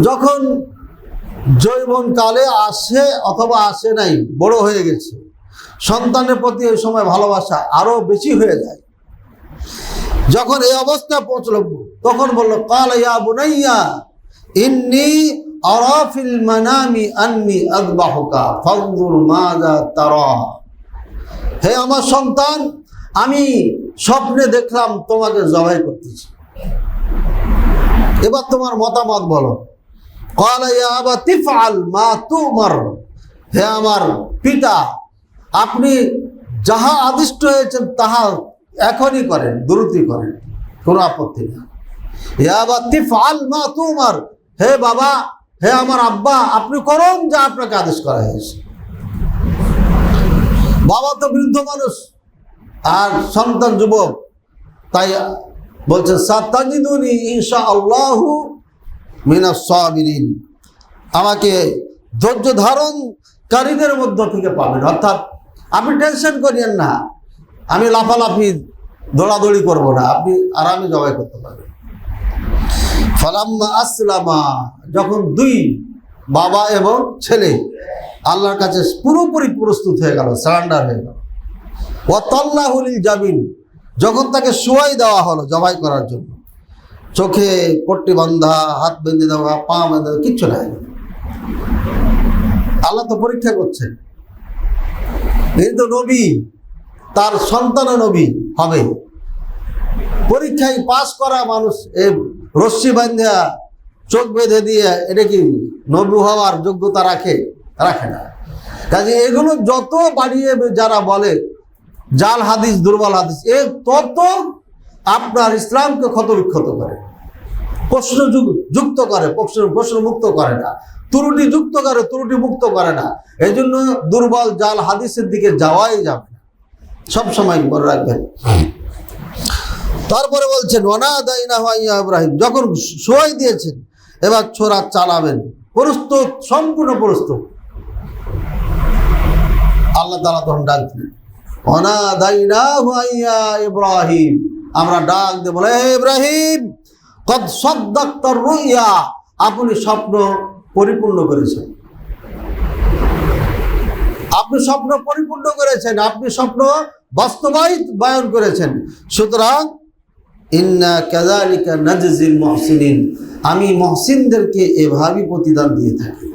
যখন যৌবনকালে আসে অথবা আসে নাই, বড় হয়ে গেছে, সন্তানের প্রতি ওই সময় ভালোবাসা আরো বেশি হয়ে যায়। যখন এই অবস্থা পৌঁছল তখন বলল, ক্বালা ইয়া বুনাইয়া ইন্নী আরা ফিল মানামি আন্নী আযবাহুকা ফানজুর মাযা তারা। হে আমার সন্তান, আমি স্বপ্নে দেখলাম তোমাকে জবাই করতেছি, এবার তোমার মতামত বলো। ক্বালা ইয়া আবাতি ইফআল মা তুমার। হে আমার পিতা, আপনি যাহা আদিষ্ট হয়েছেন তাহা এখনই করেন, দ্রুতই করেন, কোনো আপত্তি নেই। ইয়া আবাতি ইফআল মা তুমার। হে বাবা, হে আমার আব্বা, আপনি করুন যা আপনাকে আদেশ করা হয়েছে। বাবা তো বৃদ্ধ মানুষ আর সন্তান যুবক, তাই বলছে সাতাজিদুনি ইনশাআল্লাহু মিনাস সাবিরিন। আমাকে ধৈর্য ধারণকারীদের মধ্য থেকে পাবেন। অর্থাৎ আপনি টেনশন করিয়েন না, আমি লাফালাফি দৌড়াদৌড়ি করবো না, আপনি আরামে জবাই করতে পারবেন। ফালাম্মা আসলামা, যখন দুই বাবা এবং ছেলে আল্লাহর কাছে পুরোপুরি প্রস্তুত হয়ে গেল, সারেন্ডার হয়ে গেল। ওয়াতাল্লাহু লিল জাবিন, যখন তাকে শোয়াই দেওয়া হলো জবাই করার জন্য, চোখে পট্টি বাঁধা, হাত বেঁধে দেওয়া, পা বেঁধে দেওয়া, কিচ্ছু নাই। আল্লাহ তো পরীক্ষা করছেন, কিন্তু নবী, তার সন্তানও নবী হবে। পরীক্ষায় পাস করা মানুষ এই রশ্মি বাঁধা চোখ বেঁধে দিয়ে এটা কি নবী হওয়ার যোগ্যতা রাখে? রাখে না। কাজে এগুলো যত বাড়িয়ে যারা বলে জাল হাদিস, দুর্বল হাদিস, এ তত আপনার ইসলামকে ক্ষতবিক্ষত করে, প্রশ্ন যুক্ত করে, প্রশ্ন মুক্ত করে না, ত্রুটি যুক্ত করে, ত্রুটি মুক্ত করে না। এই জন্য দুর্বল জাল হাদিসের দিকে যাওয়াই যাবে না, সবসময় মনে রাখবেন। তারপরে বলছেন ওয়ানাদাইনাহু ইয়া ইব্রাহিম, যখন শোয়াই দিয়েছেন এবার ছোরা চালাবেন, প্রস্তুত, সম্পূর্ণ প্রস্তুত। আল্লাহ তাআলা তখন ডাক দিলেন, ওয়ানাদাইনাহু ইয়া ইব্রাহিম, আমরা ডাক দেব, হে ইব্রাহিম, কদ সাদ্দাক্তার রুইয়া, আপনি স্বপ্ন পরিপূর্ণ করেছেন, আপনি স্বপ্ন পরিপূর্ণ করেছেন, আপনি স্বপ্ন বাস্তবায়ন করেছেন। সুতরাং ইন্না কাযালিকা নাজজিল মুহসিনিন, আমি মুহসিনদেরকে এভাবেই প্রতিদান দিয়ে থাকি।